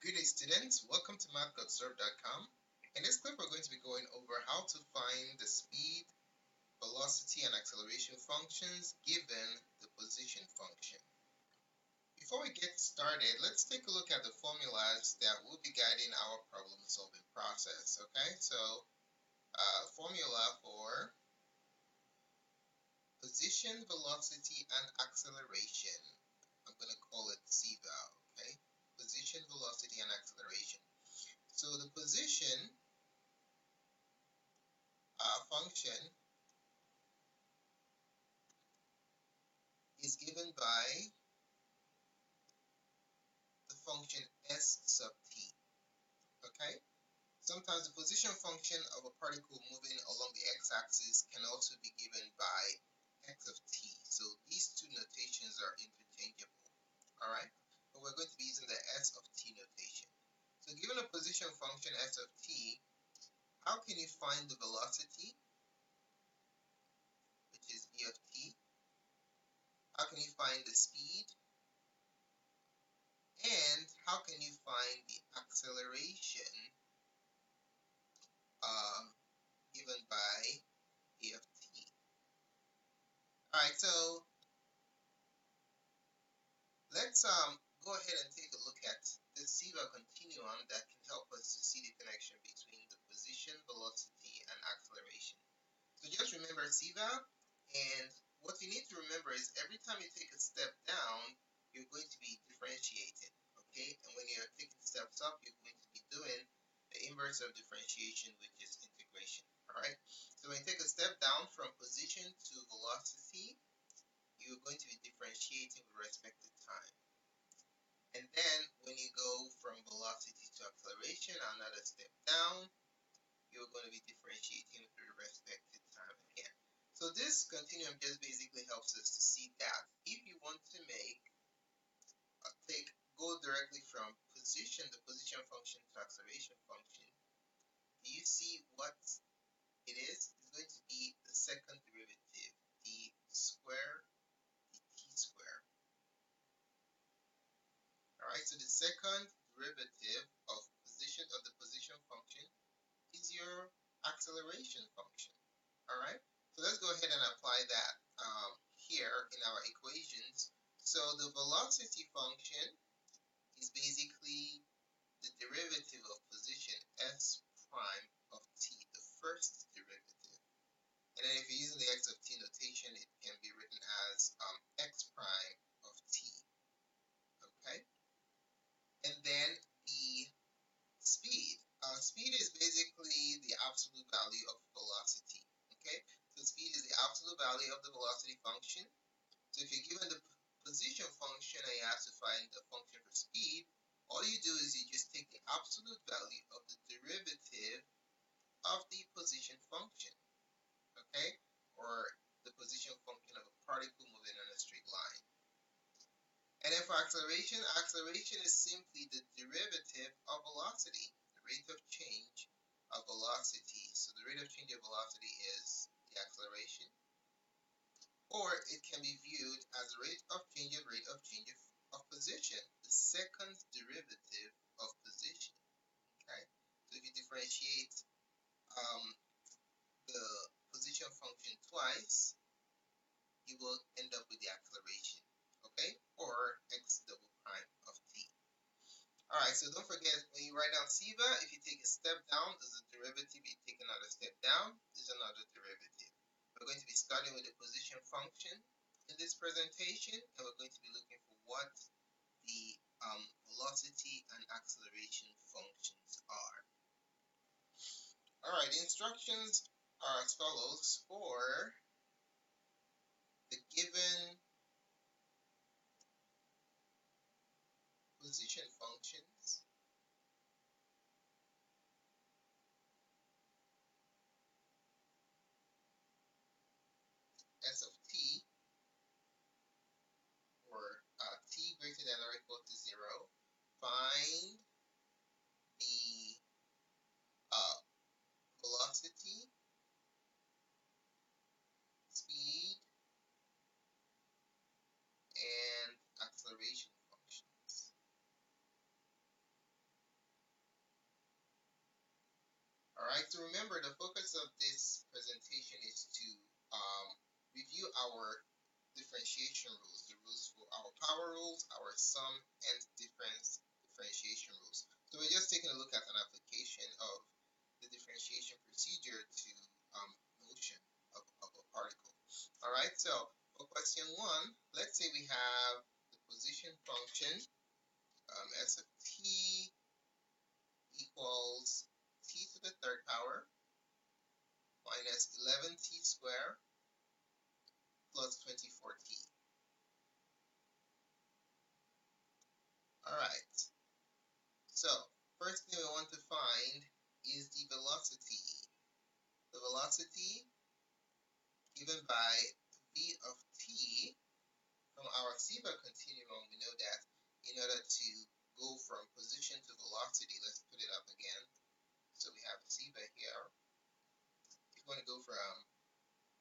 Good day, students. Welcome to math.serve.com. In this clip, we're going to be going over how to find the speed, velocity, and acceleration functions given the position function. Before we get started, let's take a look at the formulas that will be guiding our problem-solving process. Okay, so formula for position, velocity, and acceleration. I'm going to call it CVAL. Okay, position, velocity, and acceleration. So the position function is given by the function s sub t. Okay? Sometimes the position function of a particle moving along the x-axis can also be given by x of t. So these two notations are interchangeable. Alright? But we're going to be using the s of t notation. So given a position function s of t, how can you find the velocity, which is v of t? How can you find the speed? And how can you find the acceleration given by a of t? Alright, so let's go ahead and take a look at the CVAL continuum that can help us to see the connection between the position, velocity, and acceleration. So just remember CVAL, and what you need to remember is every time you take a step down, you're going to be differentiating, okay? And when you're taking steps up, you're going to be doing the inverse of differentiation, which is integration, alright? So when you take a step down from position to velocity, you're going to be differentiating with respect to time. And then when you go from velocity to acceleration, another step down, you're going to be differentiating with respect to time again. So this continuum just basically helps us to see that if you want to go directly from position, the position function to acceleration function, do you see what it is? It's going to be the second derivative, the square, the t square. Alright, so the second derivative of the position function is your acceleration function. Alright, so let's go ahead and apply that here in our equations. So the velocity function is basically the derivative of position s prime of t, the first derivative. And then if you're using the x of t notation, it can be written as x prime of t. Okay? And then the speed. Speed is basically the absolute value of velocity. Okay? So speed is the absolute value of the velocity function. So if you're given the position function and you have to find the function for speed, all you do is you just take the absolute value of the derivative of the position function. Okay? Or the position function of a particle moving on a straight line. And then for acceleration, acceleration is simply the derivative of velocity, the rate of change of velocity. So the rate of change of velocity is the acceleration. Or it can be viewed as the rate of change of position, the second derivative of position. Okay? So if you differentiate the position function twice, you will end up with the acceleration. Okay? Or x double prime of t. Alright, so don't forget, when you write down CVA, if you take a step down, there's a derivative. You take another step down, there's another derivative. We're going to be starting with the position function in this presentation, and we're going to be looking for what the velocity and acceleration functions are. Alright, the instructions are as follows for the given position functions. S of t, or t greater than or equal to 0, find the velocity, speed, and acceleration functions. Alright, so remember the focus of this presentation is to review our differentiation rules, the rules for our power rules, our sum and difference differentiation rules. So we're just taking a look at an application of the differentiation procedure to motion of a particle. Alright, so for question 1, let's say we have the position function s of t equals t to the third power minus 11t squared plus 24t. Alright, so first thing we want to find is the velocity. The velocity given by v of t from our zebra continuum. We know that in order to go from position to velocity, let's put it up again. So we have zebra here. If you want to go from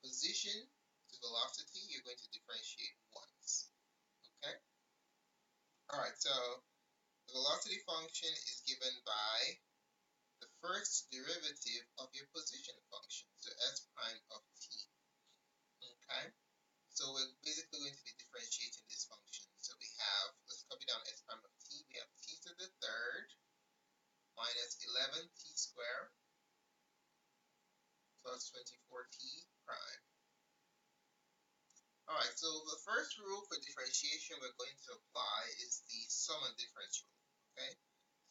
position to velocity, you're going to differentiate once. Okay? Alright, so the velocity function is given by the first derivative of your position function, so s prime of t. Okay? So we're basically going to be differentiating this function. So we have, let's copy down s prime of t. We have t to the third minus 11t squared plus 24t prime. Alright, so the first rule for differentiation we're going to apply is the sum and difference rule. Okay?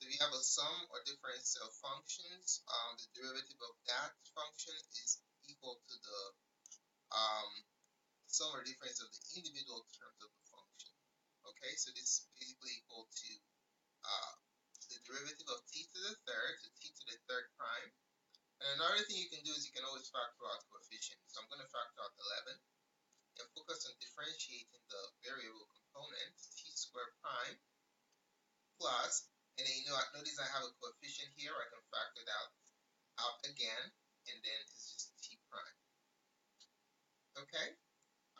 So if you have a sum or difference of functions, the derivative of that function is equal to the sum or difference of the individual terms of the function. Okay, so this is basically equal to the derivative of t to the third, so t to the third prime. And another thing you can do is you can always factor out coefficients. So I'm going to factor out 11 and focus on differentiating the variable component, t squared prime plus, and then notice I have a coefficient here. I can factor that out again, and then it's just t prime. Okay?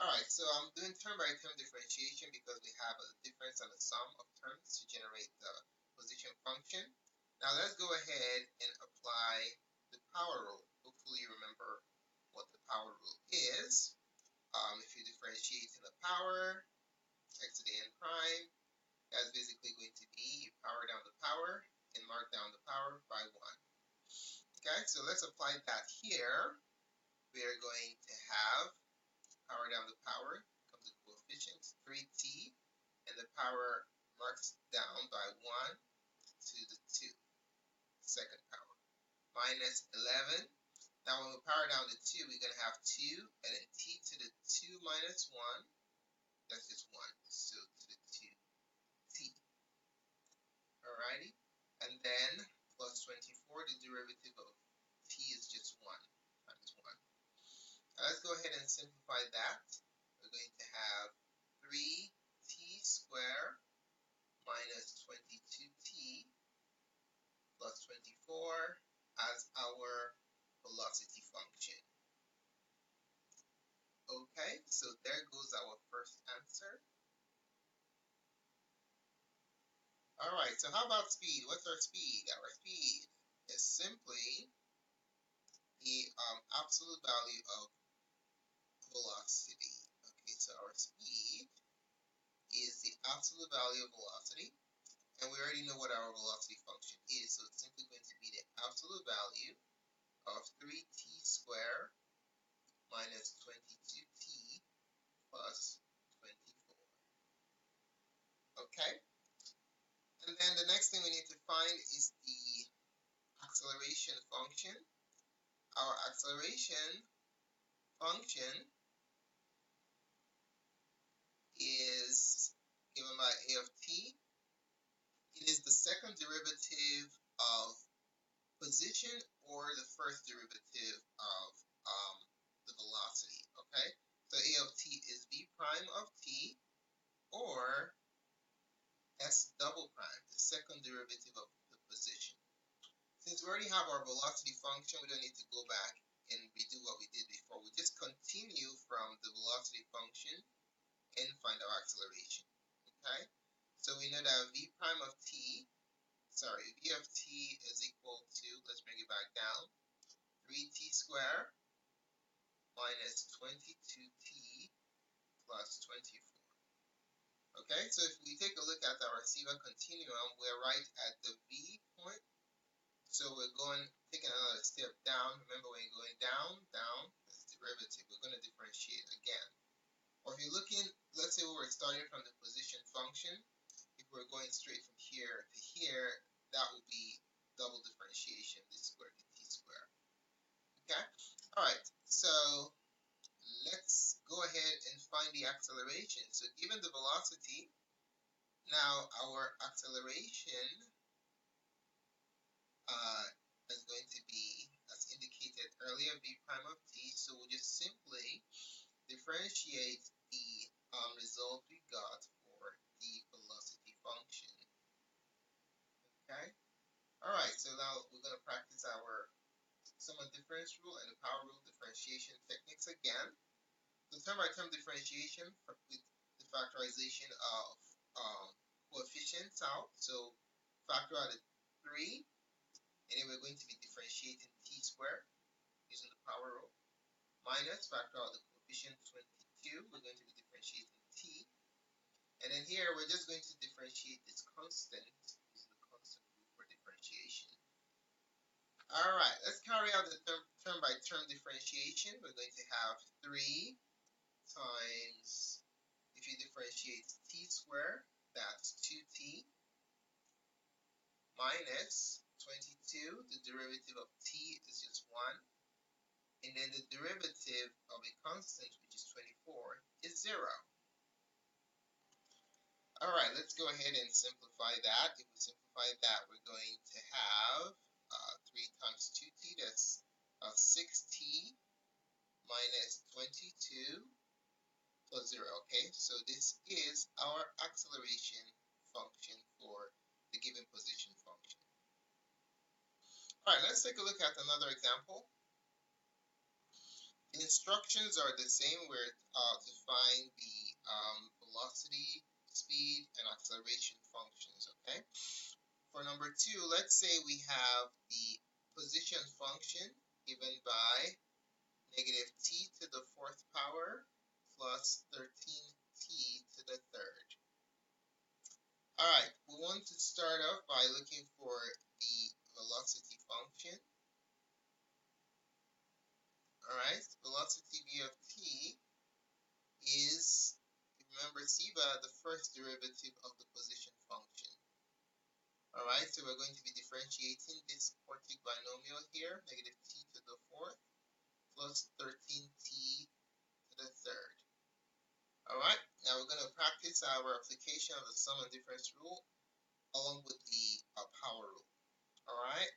Alright, so I'm doing term by term differentiation because we have a difference and a sum of terms to generate the position function. Now let's go ahead and apply the power rule. Hopefully you remember what the power rule is. If you differentiate in the power, x to the n prime, that's basically going to be you power down the power and mark down the power by 1. Okay, so let's apply that here. We are going to have power down the power becomes a coefficient 3t, and the power marks down by 1 to the 2, second power, minus 11. Now when we power down the 2, we're going to have 2, and then t to the 2 minus 1, that's just 1, so to the 2t. Alrighty, and then plus 24, the derivative of t is just 1 times 1. Now let's go ahead and simplify that. We're going to have 3t squared minus 22t plus 24 as our velocity function. Okay, so there goes our first answer. Alright, so how about speed? What's our speed? Our speed is simply the absolute value of velocity. Okay, so our speed is the absolute value of velocity, and we already know what our velocity function is, so it's simply going to be the absolute value of 3t squared minus 22t plus 24. Okay? And then the next thing we need to find is the acceleration function. Our acceleration function is given by a of t. It is the second derivative of position or the first derivative of the velocity. Okay, so a of t is v prime of t, or s double prime, the second derivative of the position. Since we already have our velocity function, we don't need to go back and redo what we did before. We just continue from the velocity function and find our acceleration. Okay, so we know that v prime of t, v of t is equal to, let's bring it back down, 3t squared minus 22t plus 24. Okay, so if we take a look at our SIVA continuum, we're right at the V point. So we're taking another step down. Remember, when you're going down, that's the derivative. We're going to differentiate again. Or if you're looking, let's say we were starting from the position function. If we're going straight from here to here, that would be double differentiation, this squared to t squared. Okay? Alright, so let's go ahead and find the acceleration. So given the velocity, now our acceleration is going to be, as indicated earlier, v prime of t. So we'll just simply differentiate the result we got for the velocity function. Okay? Alright, so now we're going to practice our sum of difference rule and the power rule differentiation techniques again. So term by term differentiation with the factorization of coefficients out. So factor out the 3, and then we're going to be differentiating t squared using the power rule, minus factor out the coefficient 22, we're going to be differentiating t, and then here we're just going to differentiate this constant using the constant rule for differentiation. Alright, let's carry out the term by term differentiation. We're going to have 3 times, if you differentiate t squared, that's 2t, minus 22, the derivative of t is just 1, and then the derivative of a constant, which is 24, is 0. Alright, let's go ahead and simplify that. If we simplify that, we're going to have 3 times 2t, that's 6t, minus 22 plus 0. Okay, so this is our acceleration function for the given position function. Alright, let's take a look at another example. The instructions are the same. We're to find the velocity, speed, and acceleration functions. Okay. For number 2, let's say we have the position function given by negative t to the 4th power plus 13t to the 3rd. Alright, we want to start off by looking for the velocity function. Alright, velocity v of t is, remember SIVA, the first derivative of the position function. Alright, so we're going to be differentiating this quartic binomial here, negative t to the 4th plus 13t to the 3rd. Alright, now we're going to practice our application of the sum and difference rule along with the power rule. Alright,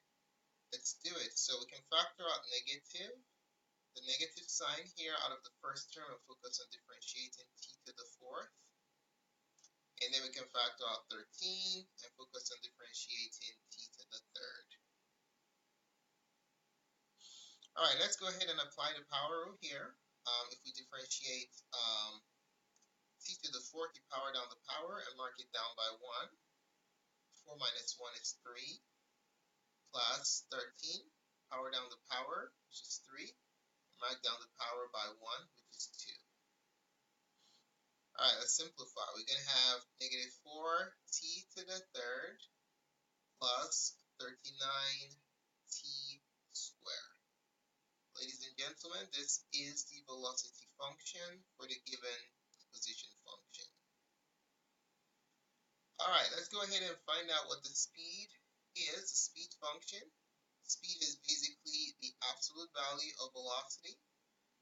let's do it. So we can factor out the negative sign here out of the first term and focus on differentiating t to the 4th. And then we can factor out 13 and focus on differentiating t to the 3rd. Alright, let's go ahead and apply the power rule here. If we differentiate t to the 4th, you power down the power and mark it down by 1. 4 minus 1 is 3, plus 13, power down the power, which is 3, mark down the power by 1, which is 2. Alright, let's simplify. We're going to have negative 4t to the 3rd plus 39t squared. Ladies and gentlemen, this is the velocity function for the given position function. Alright, let's go ahead and find out what the speed is, the speed function. Speed is basically the absolute value of velocity,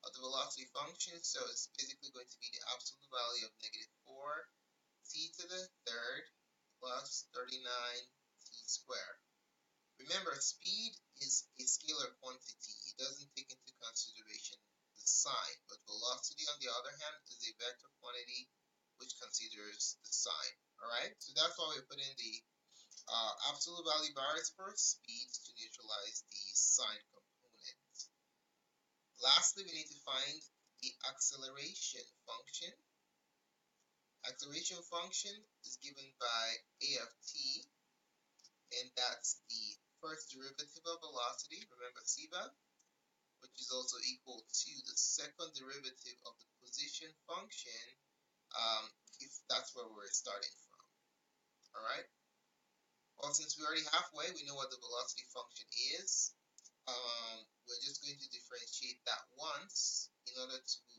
of the velocity function, so it's basically going to be the absolute value of negative 4t to the 3rd plus 39t squared. Remember, speed is a scalar quantity. It doesn't take into consideration the sign, but velocity, on the other hand, is a vector quantity which considers the sign. Alright, so that's why we put in the absolute value varies for speed to neutralize the sign component. Lastly, we need to find the acceleration function. Acceleration function is given by a of t, and that's the first derivative of velocity. Remember SIVA, which is also equal to the second derivative of the position function, if that's where we're starting from. All right. Well, since we're already halfway, we know what the velocity function is. We're just going to differentiate that once in order to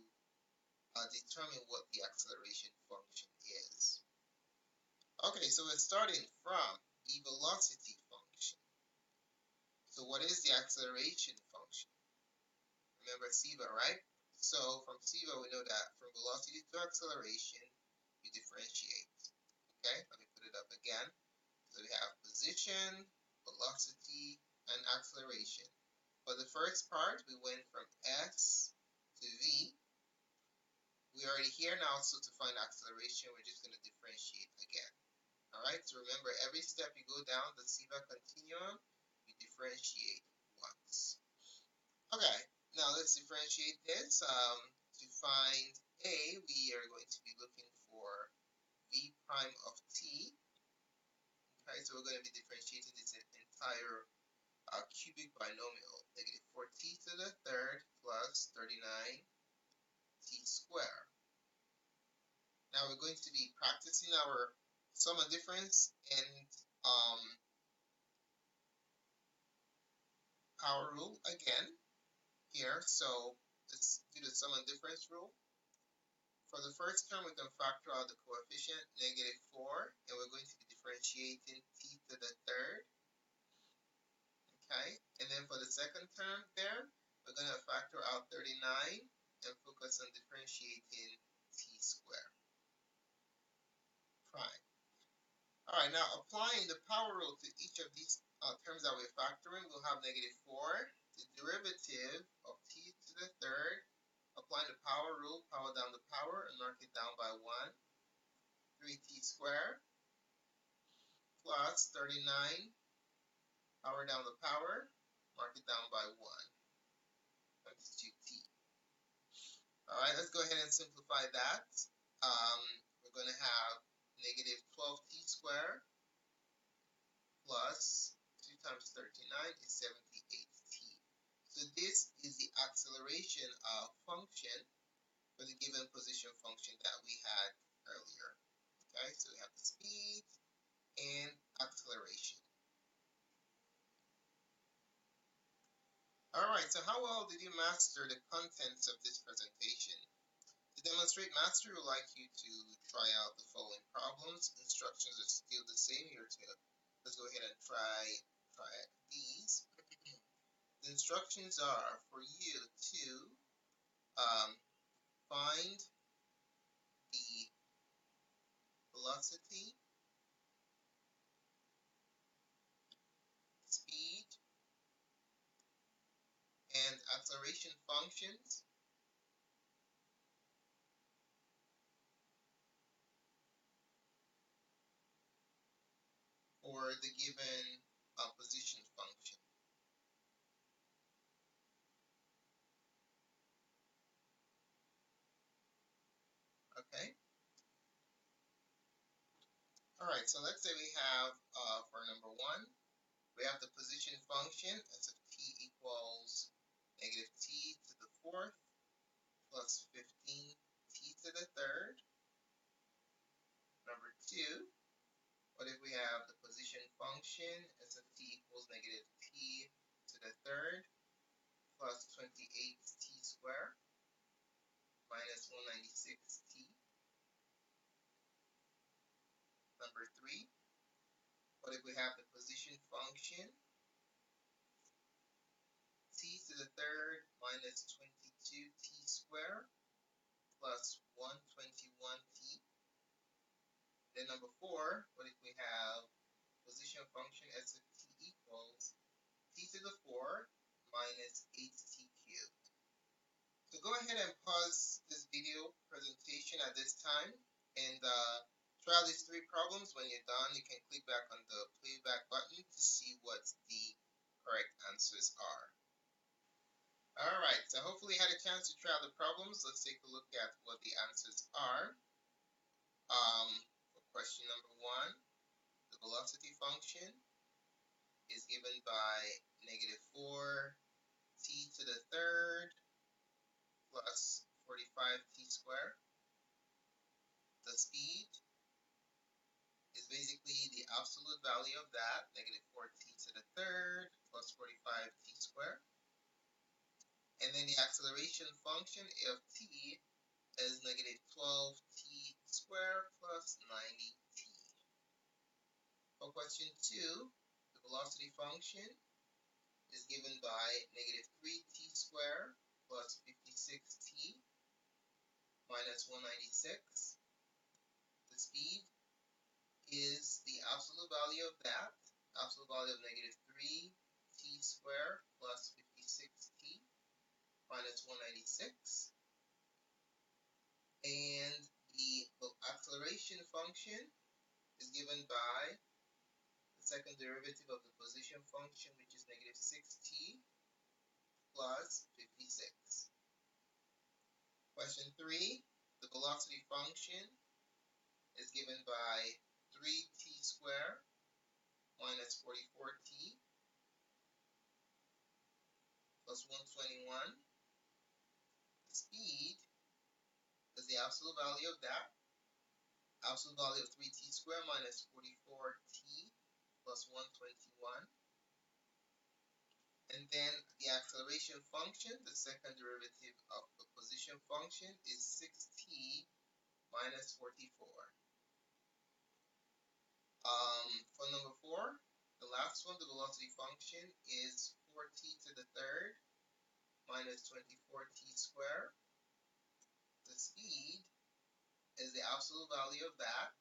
determine what the acceleration function is. Okay, so we're starting from the velocity function. So what is the acceleration function? Remember CEVA, right? So from CEVA, we know that from velocity to acceleration, you differentiate. Okay, let me put it up again. So we have position, velocity, and acceleration. For the first part, we went from S to V. We are already here now, so to find acceleration, we're just going to differentiate again. Alright, so remember, every step you go down the CEVA continuum, you differentiate once. Okay, now let's differentiate this. To find A, we are going to be looking for V prime of t. Okay, so we're going to be differentiating this entire cubic binomial, negative 4t to the third plus 39t squared. Now we're going to be practicing our sum and difference and power rule again here. So let's do the sum and difference rule. For the first term, we can factor out the coefficient negative 4, and we're going to be differentiating t to the third. Okay, and then for the second term there, we're going to factor out 39 and focus on differentiating t squared prime. Alright, now applying the power rule to each of these terms that we're factoring, we'll have negative 4. The derivative of t to the third, applying the power rule, power down the power, and mark it down by 1. 3t squared plus 39, power down the power, mark it down by 1. That's 2t. Alright, let's go ahead and simplify that. We're going to have negative 12t squared plus 2 times 39 is 78t. So this is the acceleration function for the given position function that we had earlier. Okay, so we have the speed and acceleration. Alright, so how well did you master the contents of this presentation? To demonstrate mastery, we'd like you to try out the following problems. Instructions are still the same here too. Let's go ahead and try these. The instructions are for you to find the velocity, speed, and acceleration functions for the given position function. Okay. Alright, so let's say we have for number 1, we have the position function as of t equals negative t to the fourth plus 15t to the third. Number 2, what if we have the position function as of t equals negative t to the third plus 28t squared minus 196t. Number 3, what if we have the position function t to the third minus 22t squared plus 121t. Then number 4, what if we have position function as of t equals t to the 4 minus 8t cubed. So go ahead and pause this video presentation at this time and try out these 3 problems. When you're done, you can click back on the playback button to see what the correct answers are. Alright, so hopefully you had a chance to try out the problems. Let's take a look at what the answers are. For question number 1, the velocity function is given by negative 4, t to the third plus 45t squared. The speed is basically the absolute value of that, negative 4t to the third plus 45t squared. And then the acceleration function of t is negative 12t squared plus 90t. For question 2, the velocity function is given by negative 3t squared plus 56t minus 196. The speed is the absolute value of that, absolute value of negative 3t squared plus 56t minus 196. And the acceleration function is given by the second derivative of the position function, which is negative 6t plus 56. Question 3, the velocity function is given by 3t squared minus 44t plus 121. The speed is the absolute value of that, absolute value of 3t squared minus 44t plus 121. And then the acceleration function, the second derivative of the position function, is 6t minus 44. For number 4, the last one, the velocity function is 4t to the third minus 24t squared. The speed is the absolute value of that.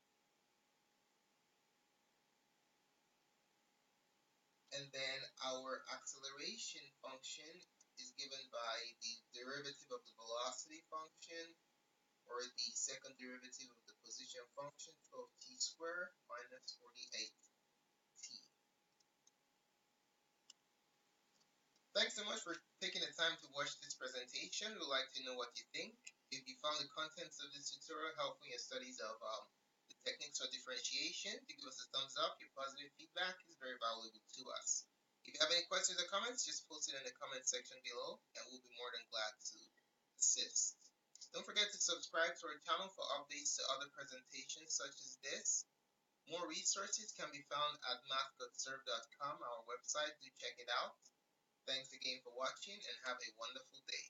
And then our acceleration function is given by the derivative of the velocity function, or the second derivative of the position function, 12t squared minus 48t. Thanks so much for taking the time to watch this presentation. We'd like to know what you think. If you found the contents of this tutorial helpful in your studies of the techniques for differentiation, to give us a thumbs up. Your positive feedback is very valuable to us. If you have any questions or comments, just post it in the comment section below, and we'll be more than glad to assist. Don't forget to subscribe to our channel for updates to other presentations such as this. More resources can be found at math.serve.com, our website. Do check it out. Thanks again for watching and have a wonderful day.